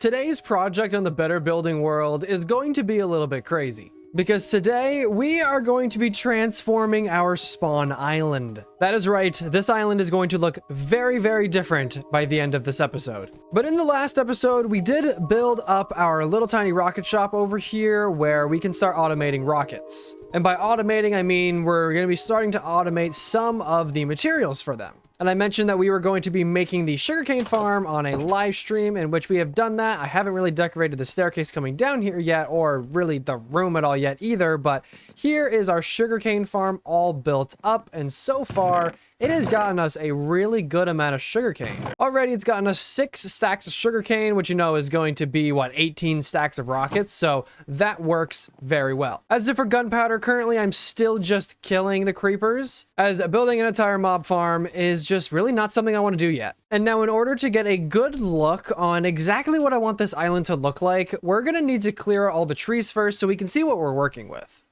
Today's project on the Better Building world is going to be a little bit crazy, because today we are going to be transforming our spawn island. That is right, this island is going to look very, very different by the end of this episode. But in the last episode, we did build up our little tiny rocket shop over here where we can start automating rockets. And by automating, I mean we're going to be starting to automate some of the materials for them. And I mentioned that we were going to be making the sugarcane farm on a live stream, in which we have done that. I haven't really decorated the staircase coming down here yet, or really the room at all yet either, but here is our sugarcane farm all built up, and so far it has gotten us a really good amount of sugarcane. Already it's gotten us 6 stacks of sugarcane, which you know is going to be, what, 18 stacks of rockets, so that works very well. As if for gunpowder, currently I'm still just killing the creepers, as building an entire mob farm is just really not something I want to do yet. And now in order to get a good look on exactly what I want this island to look like, we're gonna need to clear all the trees first so we can see what we're working with.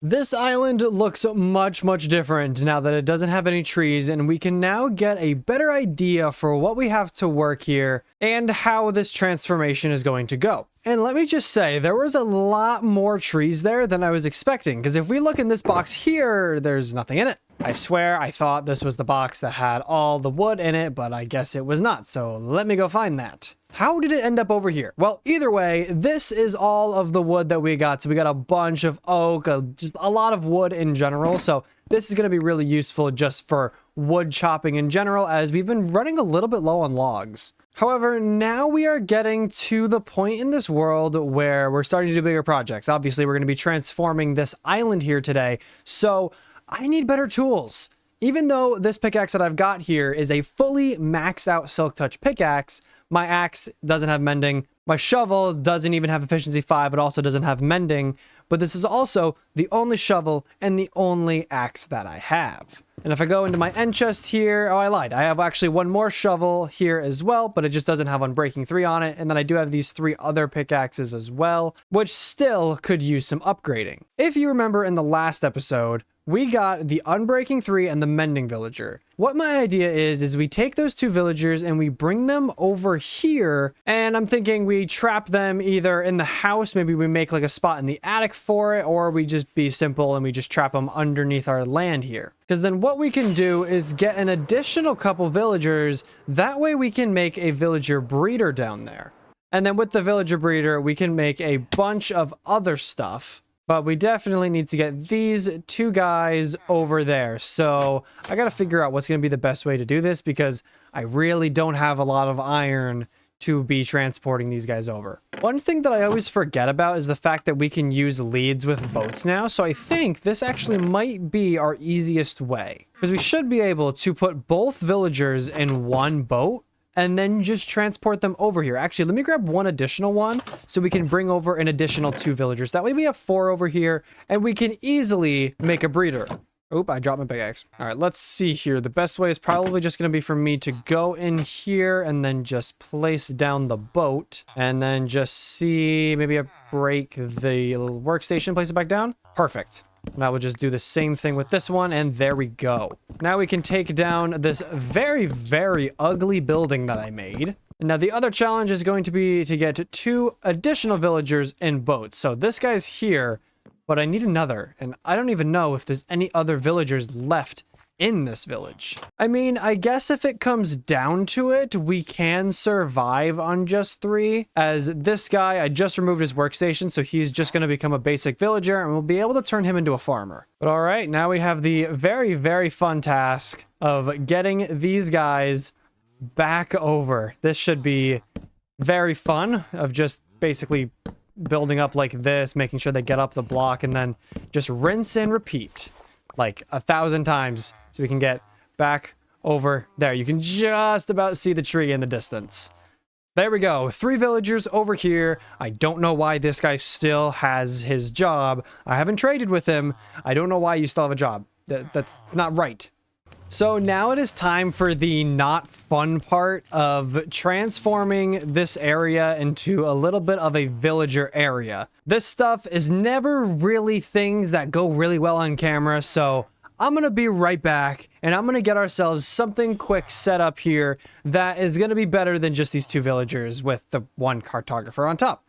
This island looks much different now that it doesn't have any trees, and we can now get a better idea for what we have to work here and how this transformation is going to go. And let me just say, there was a lot more trees there than I was expecting, because if we look in this box here, there's nothing in it. I swear I thought this was the box that had all the wood in it, but I guess it was not, so let me go find that. How did it end up over here? Well, either way, this is all of the wood that we got. So we got a bunch of oak, just a lot of wood in general. So this is going to be really useful just for wood chopping in general, as we've been running a little bit low on logs. However, now we are getting to the point in this world where we're starting to do bigger projects. Obviously, we're going to be transforming this island here today. So I need better tools. Even though this pickaxe that I've got here is a fully maxed out Silk Touch pickaxe, my axe doesn't have mending. My shovel doesn't even have efficiency 5. It also doesn't have mending. But this is also the only shovel and the only axe that I have. And if I go into my end chest here, oh, I lied. I have actually one more shovel here as well, but it just doesn't have Unbreaking 3 on it. And then I do have these 3 other pickaxes as well, which still could use some upgrading. If you remember in the last episode, we got the Unbreaking 3 and the Mending Villager. What my idea is we take those 2 villagers and we bring them over here, and I'm thinking we trap them either in the house, maybe we make like a spot in the attic for it, or we just be simple and we just trap them underneath our land here. Because then what we can do is get an additional couple villagers, that way we can make a villager breeder down there. And then with the villager breeder, we can make a bunch of other stuff. But we definitely need to get these 2 guys over there. So I got to figure out what's going to be the best way to do this, because I really don't have a lot of iron to be transporting these guys over. One thing that I always forget about is the fact that we can use leads with boats now. So I think this actually might be our easiest way, because we should be able to put both villagers in one boat and then just transport them over here. Actually, let me grab one additional one so we can bring over an additional 2 villagers. That way we have 4 over here and we can easily make a breeder. Oop, I dropped my pickaxe. All right, let's see here. The best way is probably just going to be for me to go in here and then just place down the boat and then just see, maybe I break the little workstation, place it back down. Perfect. Now we'll just do the same thing with this one, and there we go. Now we can take down this very ugly building that I made. Now the other challenge is going to be to get 2 additional villagers in boats. So this guy's here, but I need another, and I don't even know if there's any other villagers left in this village. I mean, I guess if it comes down to it, we can survive on just 3, as this guy, I just removed his workstation, so he's just going to become a basic villager, and we'll be able to turn him into a farmer. But all right, now we have the very fun task of getting these guys back over. This should be very fun, of just basically building up like this, making sure they get up the block, and then just rinse and repeat like 1,000 times so we can get back over there. You can just about see the tree in the distance. There we go. 3 villagers over here. I don't know why this guy still has his job. I haven't traded with him. I don't know why you still have a job. That's not right. So now it is time for the not fun part of transforming this area into a little bit of a villager area. This stuff is never really things that go really well on camera, so I'm gonna be right back, and I'm gonna get ourselves something quick set up here that is gonna be better than just these 2 villagers with the 1 cartographer on top.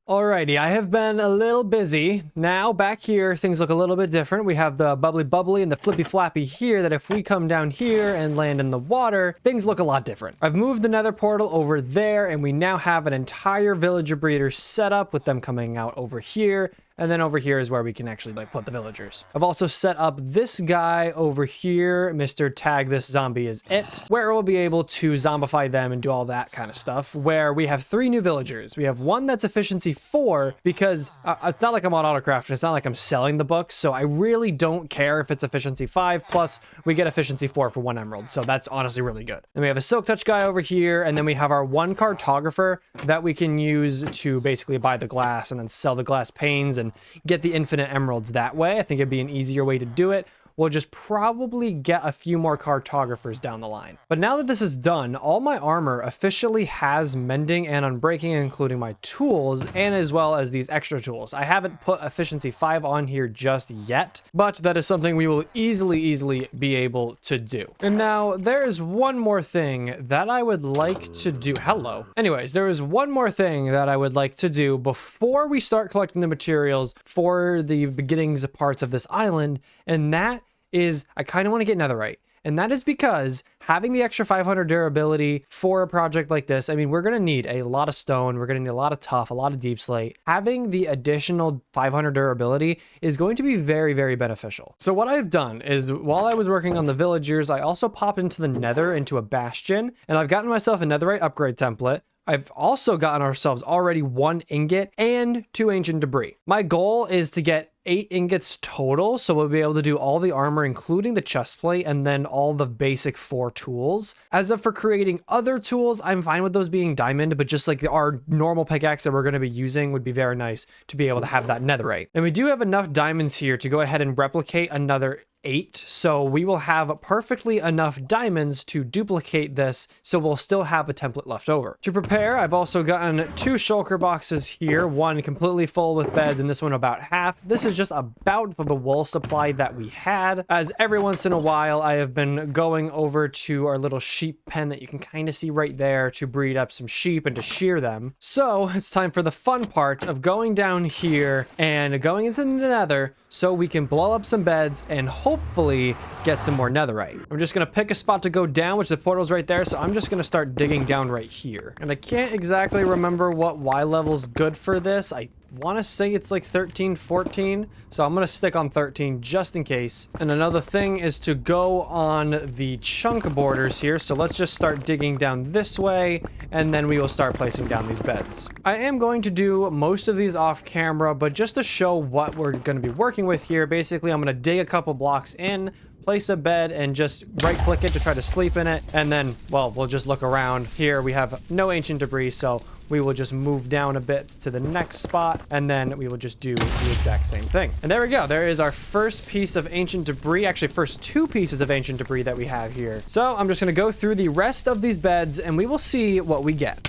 Alrighty, I have been a little busy. Now, back here, things look a little bit different. We have the bubbly bubbly and the flippy flappy here that if we come down here and land in the water, things look a lot different. I've moved the nether portal over there, and we now have an entire villager breeder set up with them coming out over here. And then over here is where we can actually like put the villagers. I've also set up this guy over here, Mr. Tag This Zombie Is It, where we'll be able to zombify them and do all that kind of stuff, where we have 3 new villagers. We have one that's efficiency 4 because it's not like I'm on autocraft and it's not like I'm selling the books. So I really don't care if it's efficiency 5, plus we get efficiency 4 for 1 emerald. So that's honestly really good. Then we have a silk touch guy over here. And then we have our 1 cartographer that we can use to basically buy the glass and then sell the glass panes and get the infinite emeralds that way. I think it'd be an easier way to do it. We'll just probably get a few more cartographers down the line. But now that this is done, all my armor officially has mending and unbreaking, including my tools, and as well as these extra tools. I haven't put efficiency 5 on here just yet, but that is something we will easily be able to do. And now there is one more thing that I would like to do. Hello. Anyways, there is one more thing that I would like to do before we start collecting the materials for the beginnings parts of this island, and that is I kind of want to get netherite. And that is because having the extra 500 durability for a project like this, I mean, we're going to need a lot of stone. We're going to need a lot of tuff, a lot of deep slate. Having the additional 500 durability is going to be very beneficial. So what I've done is while I was working on the villagers, I also popped into the nether into a bastion, and I've gotten myself a netherite upgrade template. I've also gotten ourselves already 1 ingot and 2 ancient debris. My goal is to get 8 ingots total, so we'll be able to do all the armor, including the chestplate, and then all the basic 4 tools. As of for creating other tools, I'm fine with those being diamond, but just like our normal pickaxe that we're going to be using would be very nice to be able to have that netherite. And we do have enough diamonds here to go ahead and replicate another 8, so we will have perfectly enough diamonds to duplicate this, so we'll still have a template left over. To prepare, I've also gotten 2 shulker boxes here, one completely full with beds and this one about half. This is just about the wool supply that we had, as every once in a while I have been going over to our little sheep pen that you can kind of see right there to breed up some sheep and to shear them. So it's time for the fun part of going down here and going into the nether so we can blow up some beds and hopefully get some more netherite. I'm just gonna pick a spot to go down, which the portal's right there, so I'm just gonna start digging down right here. And I can't exactly remember what Y level's good for this. I want to say it's like 13, 14, so I'm gonna stick on 13 just in case. And another thing is to go on the chunk borders here, so let's just start digging down this way, and then we will start placing down these beds. I am going to do most of these off camera, but just to show what we're going to be working with here, basically I'm going to dig a couple blocks in, place a bed, and just right click it to try to sleep in it, and then, well, we'll just look around. Here we have no ancient debris, so we will just move down a bit to the next spot, and then we will just do the exact same thing. And there we go. There is our first piece of ancient debris, actually first 2 pieces of ancient debris that we have here. So I'm just gonna go through the rest of these beds and we will see what we get.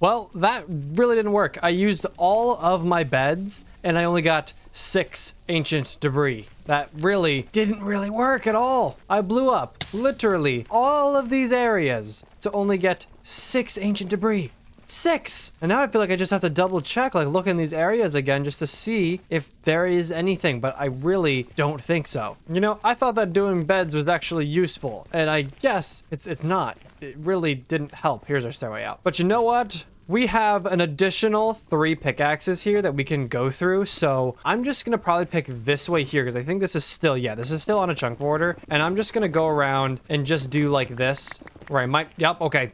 Well, that really didn't work. I used all of my beds and I only got 6 ancient debris. That really didn't work at all. I blew up literally all of these areas to only get 6 ancient debris. 6! And now I feel like I just have to double check, like look in these areas again just to see if there is anything, but I really don't think so. You know, I thought that doing beds was actually useful, and I guess it's not. It really didn't help. Here's our stairway out. But you know what? We have an additional 3 pickaxes here that we can go through, so I'm just gonna probably pick this way here because I think this is still, yeah, this is still on a chunk border, and I'm just gonna go around and just do like this, where I might, yep, okay,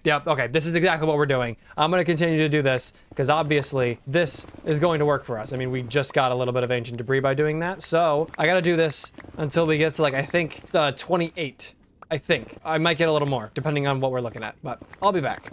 this is exactly what we're doing. I'm gonna continue to do this because obviously this is going to work for us. I mean, we just got a little bit of ancient debris by doing that, so I gotta do this until we get to like, I think, 28. I think. I might get a little more, depending on what we're looking at, but I'll be back.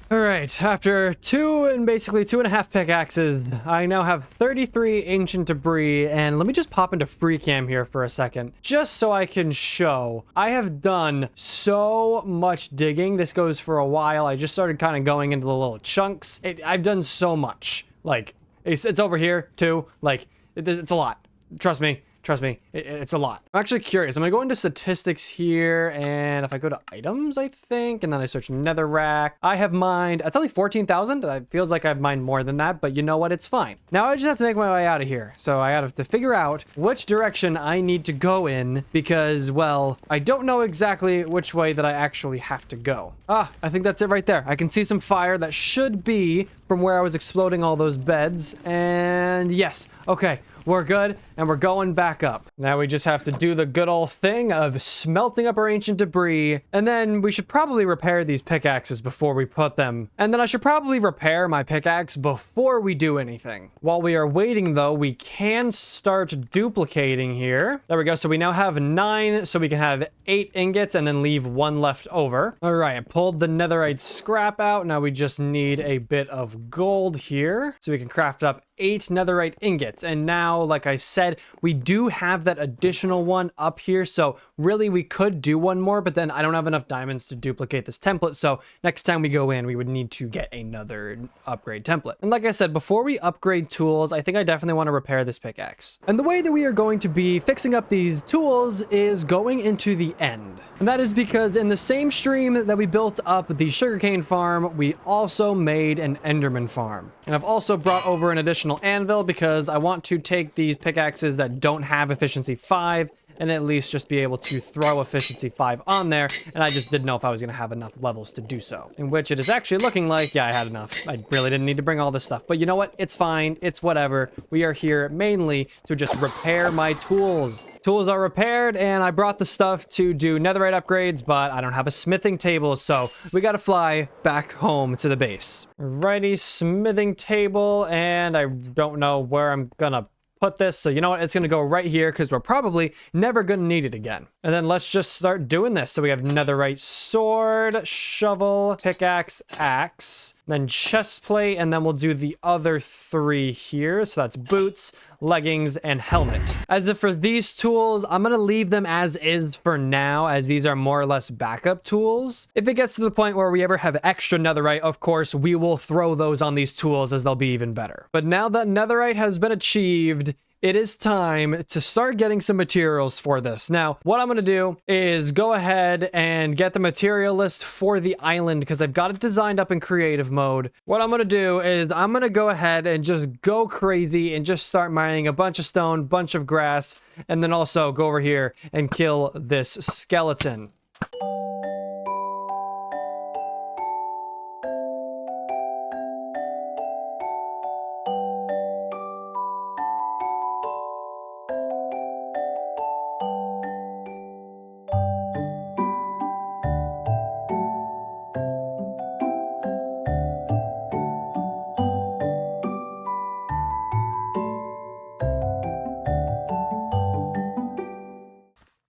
All right, after 2 and basically 2.5 pickaxes, I now have 33 ancient debris, and let me just pop into free cam here for a second, just so I can show. I have done so much digging. This goes for a while. I just started kind of going into the little chunks. I've done so much. Like, it's over here too. Like, It's a lot. Trust me. Trust me, it's a lot. I'm actually curious. I'm gonna go into statistics here, and if I go to items, I think, and then I search netherrack, I have mined, it's only 14,000. It feels like I've mined more than that, but you know what? It's fine. Now I just have to make my way out of here. So I have to figure out which direction I need to go in because, well, I don't know exactly which way that I actually have to go. Ah, I think that's it right there. I can see some fire that should be from where I was exploding all those beds, and yes, okay. We're good, and we're going back up. Now we just have to do the good old thing of smelting up our ancient debris, and then we should probably repair these pickaxes before we put them. And then I should probably repair my pickaxe before we do anything. While we are waiting, though, we can start duplicating here. There we go. So we now have 9, so we can have 8 ingots and then leave 1 left over. All right, I pulled the netherite scrap out. Now we just need a bit of gold here, so we can craft up 8 netherite ingots. And now, like I said, we do have that additional one up here, so really we could do one more, but then I don't have enough diamonds to duplicate this template, so next time we go in, we would need to get another upgrade template. And like I said, before we upgrade tools, I think I definitely want to repair this pickaxe. And the way that we are going to be fixing up these tools is going into the end. And that is because in the same stream that we built up the sugarcane farm, we also made an enderman farm. And I've also brought over an additional anvil because I want to take these pickaxes that don't have efficiency 5 and at least just be able to throw efficiency 5 on there, and I just didn't know if I was going to have enough levels to do so. In which it is actually looking like, yeah, I had enough. I really didn't need to bring all this stuff, but you know what? It's fine. It's whatever. We are here mainly to just repair my tools. Tools are repaired, and I brought the stuff to do netherite upgrades, but I don't have a smithing table, so we gotta fly back home to the base. Alrighty, smithing table, and I don't know where I'm gonna put this, so you know what, it's gonna go right here because we're probably never gonna need it again. And then let's just start doing this. So we have netherite sword, shovel, pickaxe, axe, then chest plate, and then we'll do the other 3 here. So that's boots, leggings, and helmet. As if for these tools, I'm gonna leave them as is for now, as these are more or less backup tools. If it gets to the point where we ever have extra netherite, of course, we will throw those on these tools as they'll be even better. But now that netherite has been achieved, it is time to start getting some materials for this. Now, what I'm going to do is go ahead and get the material list for the island because I've got it designed up in creative mode. What I'm going to do is I'm going to go ahead and just go crazy and just start mining a bunch of stone, bunch of grass, and then also go over here and kill this skeleton.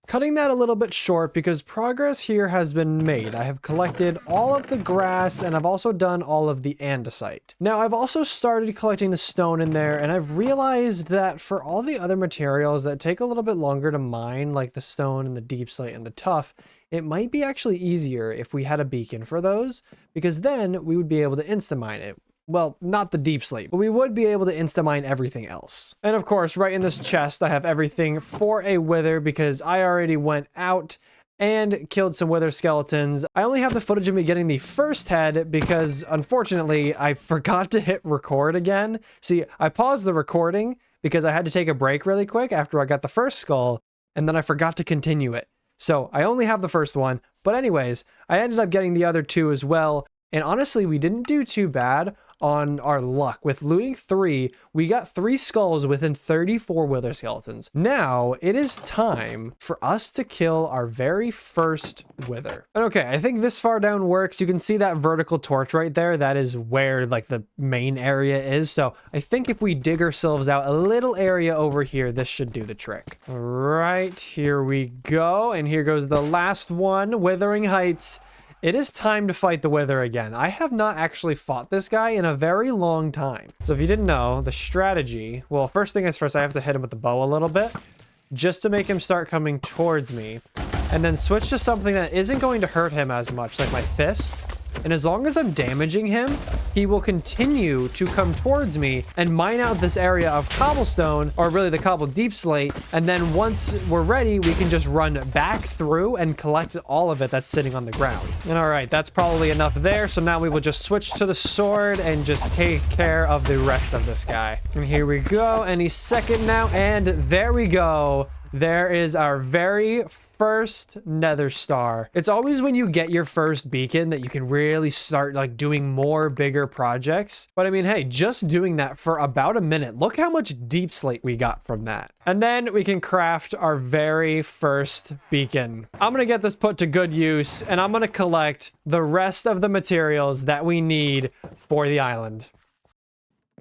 Cutting that a little bit short because progress here has been made. I have collected all of the grass and I've also done all of the andesite. Now I've also started collecting the stone in there, and I've realized that for all the other materials that take a little bit longer to mine, like the stone and the deep slate and the tuff, it might be actually easier if we had a beacon for those, because then we would be able to insta-mine it. Well, not the deep slate, but we would be able to insta-mine everything else. And of course, right in this chest, I have everything for a wither because I already went out and killed some wither skeletons. I only have the footage of me getting the first head because, unfortunately, I forgot to hit record again. See, I paused the recording because I had to take a break really quick after I got the first skull, and then I forgot to continue it. So I only have the first one, but anyways, I ended up getting the other 2 as well. And honestly, we didn't do too bad on our luck. With looting 3, we got 3 skulls within 34 wither skeletons. Now, it is time for us to kill our very first wither. And okay, I think this far down works. You can see that vertical torch right there. That is where like the main area is. So I think if we dig ourselves out a little area over here, this should do the trick. All right, here we go. And here goes the last one, Withering Heights. It is time to fight the wither again. I have not actually fought this guy in a very long time. So if you didn't know, the strategy, well, first thing is first I have to hit him with the bow a little bit just to make him start coming towards me, and then switch to something that isn't going to hurt him as much, like my fist. And as long as I'm damaging him, he will continue to come towards me and mine out this area of cobblestone, or really the cobble deep slate. And then once we're ready, we can just run back through and collect all of it that's sitting on the ground. And all right, that's probably enough there. So now we will just switch to the sword and just take care of the rest of this guy. And here we go. Any second now. And there we go. There is our very first nether star. It's always when you get your first beacon that you can really start like doing more bigger projects. But I mean, hey, just doing that for about a minute, look how much deep slate we got from that. And then we can craft our very first beacon. I'm gonna get this put to good use, and I'm gonna collect the rest of the materials that we need for the island.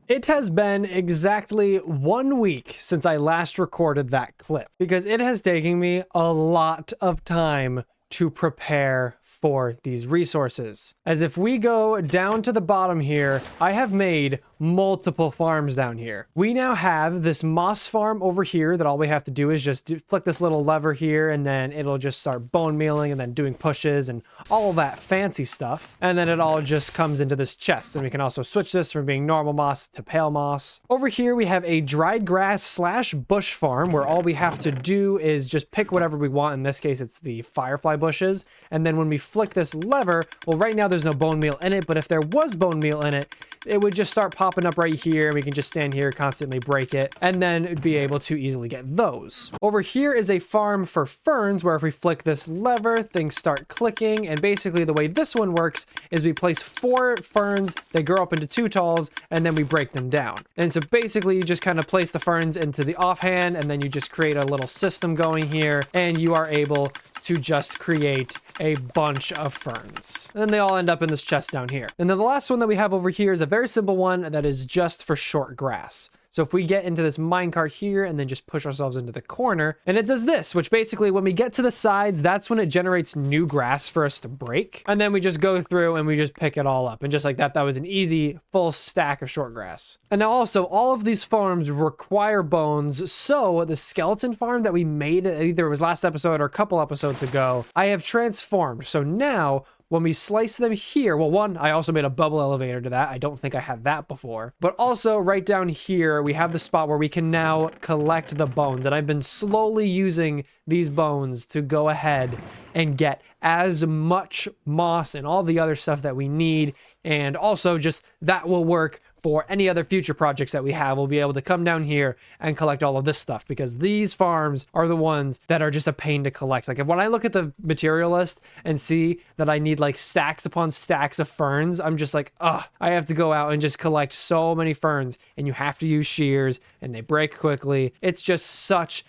It has been exactly 1 week since I last recorded that clip, because it has taken me a lot of time to prepare for these resources. As if we go down to the bottom here, I have made multiple farms down here. We now have this moss farm over here that all we have to do is just flick this little lever here, and then it'll just start bone mealing and then doing pushes and all that fancy stuff. And then it all just comes into this chest, and we can also switch this from being normal moss to pale moss. Over here we have a dried grass slash bush farm where all we have to do is just pick whatever we want. In this case, it's the firefly bushes. And then when we flick this lever, well, right now there's no bone meal in it, but if there was bone meal in it, it would just start popping up right here, and we can just stand here, constantly break it, and then be able to easily get those. Over here is a farm for ferns, where if we flick this lever, things start clicking, and basically the way this one works is we place 4 ferns, they grow up into 2 talls, and then we break them down. And so basically you just kind of place the ferns into the offhand, and then you just create a little system going here, and you are able to just create a bunch of ferns. And then they all end up in this chest down here. And then the last one that we have over here is a very simple one that is just for short grass. So if we get into this minecart here and then just push ourselves into the corner, and it does this, which basically when we get to the sides, that's when it generates new grass for us to break. And then we just go through and we just pick it all up. And just like that, that was an easy full stack of short grass. And now also all of these farms require bones. So the skeleton farm that we made, either it was last episode or a couple episodes ago, I have transformed. So now when we slice them here, well, one, I also made a bubble elevator to that. I don't think I had that before. But also right down here, we have the spot where we can now collect the bones. And I've been slowly using these bones to go ahead and get as much moss and all the other stuff that we need. And also just that will work for any other future projects that we have. We'll be able to come down here and collect all of this stuff, because these farms are the ones that are just a pain to collect. Like when I look at the material list and see that I need like stacks upon stacks of ferns, I'm just like, ugh, I have to go out and just collect so many ferns, and you have to use shears and they break quickly. It's just such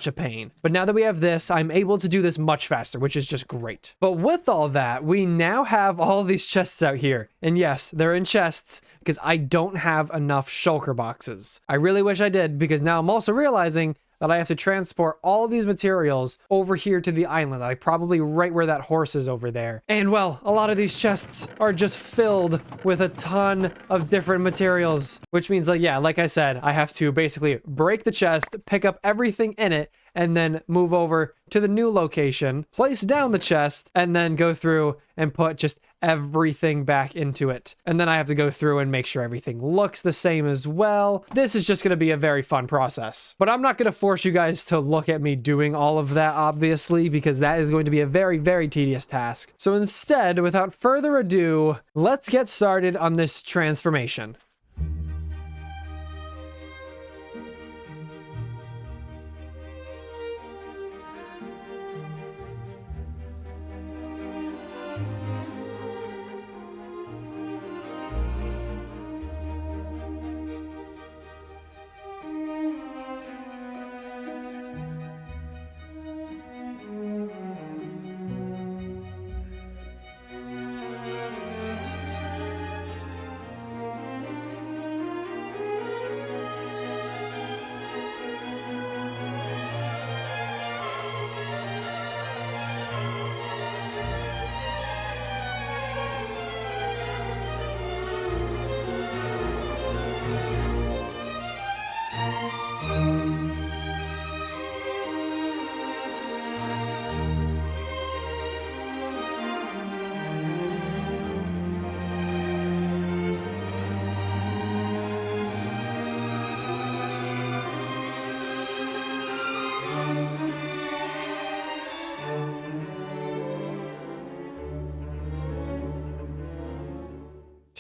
a pain. But now that we have this, I'm able to do this much faster, which is just great. But with all that, we now have all these chests out here. And yes, they're in chests because I don't have enough shulker boxes. I really wish I did, because now I'm also realizing that I have to transport all these materials over here to the island, like probably right where that horse is over there. And well, a lot of these chests are just filled with a ton of different materials, which means like, yeah, like I said, I have to basically break the chest, pick up everything in it, and then move over to the new location, place down the chest, and then go through and put just everything back into it. And then I have to go through and make sure everything looks the same as well. This is just going to be a very fun process. But I'm not going to force you guys to look at me doing all of that, obviously, because that is going to be a very, very tedious task. So instead, without further ado, let's get started on this transformation.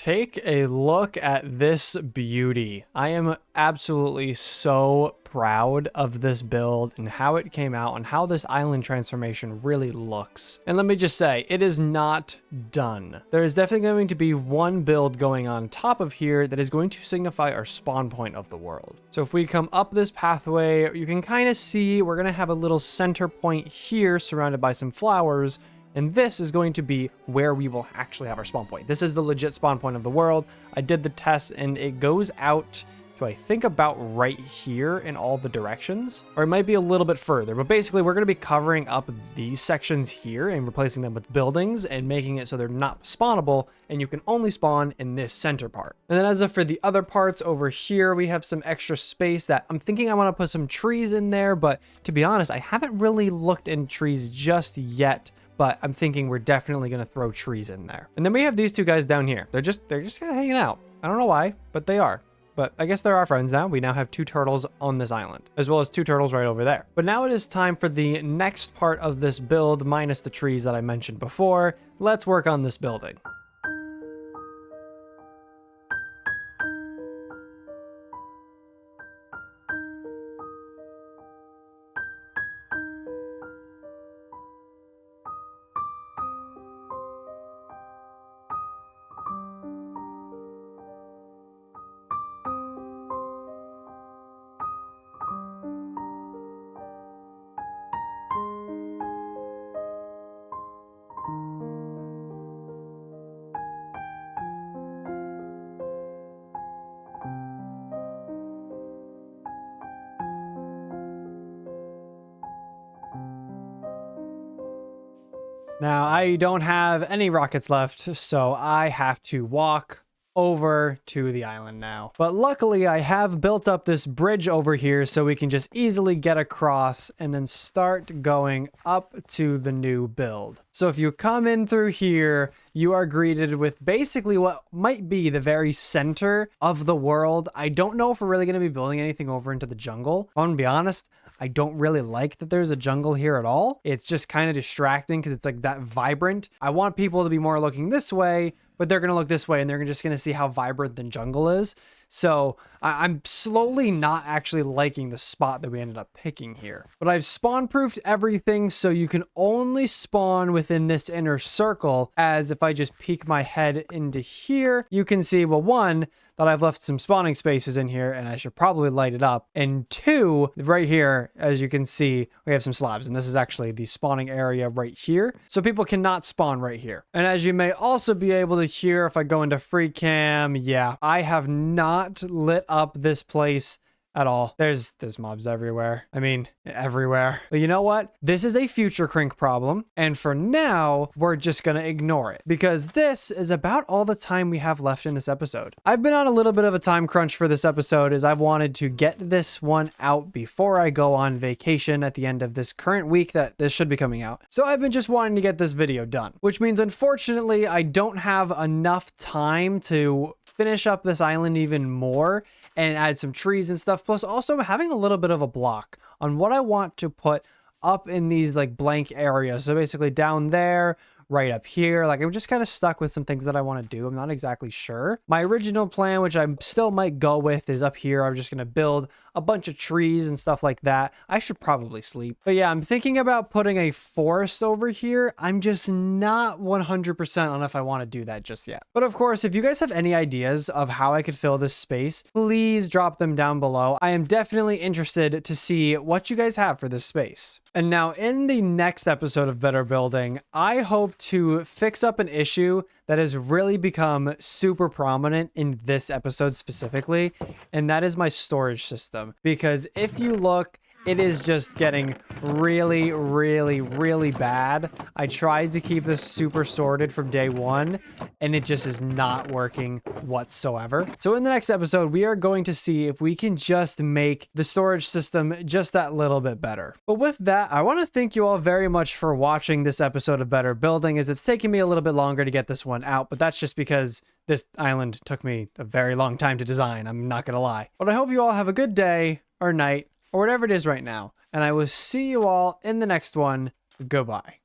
Take a look at this beauty. I am absolutely so proud of this build and how it came out and how this island transformation really looks. And let me just say, it is not done. There is definitely going to be one build going on top of here that is going to signify our spawn point of the world. So if we come up this pathway, you can kind of see we're going to have a little center point here surrounded by some flowers. And this is going to be where we will actually have our spawn point. This is the legit spawn point of the world. I did the test and it goes out to, I think, about right here in all the directions, or it might be a little bit further, but basically we're going to be covering up these sections here and replacing them with buildings and making it so they're not spawnable and you can only spawn in this center part. And then as for the other parts over here, we have some extra space that I'm thinking I want to put some trees in there, but to be honest, I haven't really looked in trees just yet. But I'm thinking we're definitely going to throw trees in there. And then we have these two guys down here. They're just kind of hanging out. I don't know why, but they are. But I guess they're our friends now. We now have 2 turtles on this island, as well as 2 turtles right over there. But now it is time for the next part of this build, minus the trees that I mentioned before. Let's work on this building. Now, I don't have any rockets left, so I have to walk over to the island now. But luckily, I have built up this bridge over here so we can just easily get across and then start going up to the new build. So if you come in through here, you are greeted with basically what might be the very center of the world. I don't know if we're really going to be building anything over into the jungle. I'm gonna be honest, I don't really like that there's a jungle here at all. It's just kind of distracting because it's like that vibrant. I want people to be more looking this way, but they're going to look this way and they're just going to see how vibrant the jungle is. So I'm slowly not actually liking the spot that we ended up picking here. But I've spawn-proofed everything so you can only spawn within this inner circle, as if I just peek my head into here, you can see, well, 1, that I've left some spawning spaces in here and I should probably light it up. And 2, right here, as you can see, we have some slabs, and this is actually the spawning area right here. So people cannot spawn right here. And as you may also be able to hear, if I go into free cam, yeah, I have not lit up this place at all. There's mobs everywhere. I mean, everywhere. But you know what? This is a future Crink problem. And for now, we're just gonna ignore it because this is about all the time we have left in this episode. I've been on a little bit of a time crunch for this episode as I've wanted to get this one out before I go on vacation at the end of this current week that this should be coming out. So I've been just wanting to get this video done, which means unfortunately, I don't have enough time to finish up this island even more and add some trees and stuff. Plus also I'm having a little bit of a block on what I want to put up in these like blank areas. So basically down there, right up here, like I'm just kind of stuck with some things that I want to do. I'm not exactly sure. My original plan, which I still might go with, is up here. I'm just going to build a bunch of trees and stuff like that. I should probably sleep. But yeah, I'm thinking about putting a forest over here. I'm just not 100% on if I want to do that just yet. But of course, if you guys have any ideas of how I could fill this space, please drop them down below. I am definitely interested to see what you guys have for this space. And now in the next episode of Better Building, I hope to fix up an issue that has really become super prominent in this episode specifically, and that is my storage system. Because if you look, it is just getting really, really, really bad. I tried to keep this super sorted from day one, and it just is not working whatsoever. So in the next episode, we are going to see if we can just make the storage system just that little bit better. But with that, I want to thank you all very much for watching this episode of Better Building, as it's taking me a little bit longer to get this one out, but that's just because this island took me a very long time to design. I'm not gonna lie. But I hope you all have a good day or night or whatever it is right now. And I will see you all in the next one. Goodbye.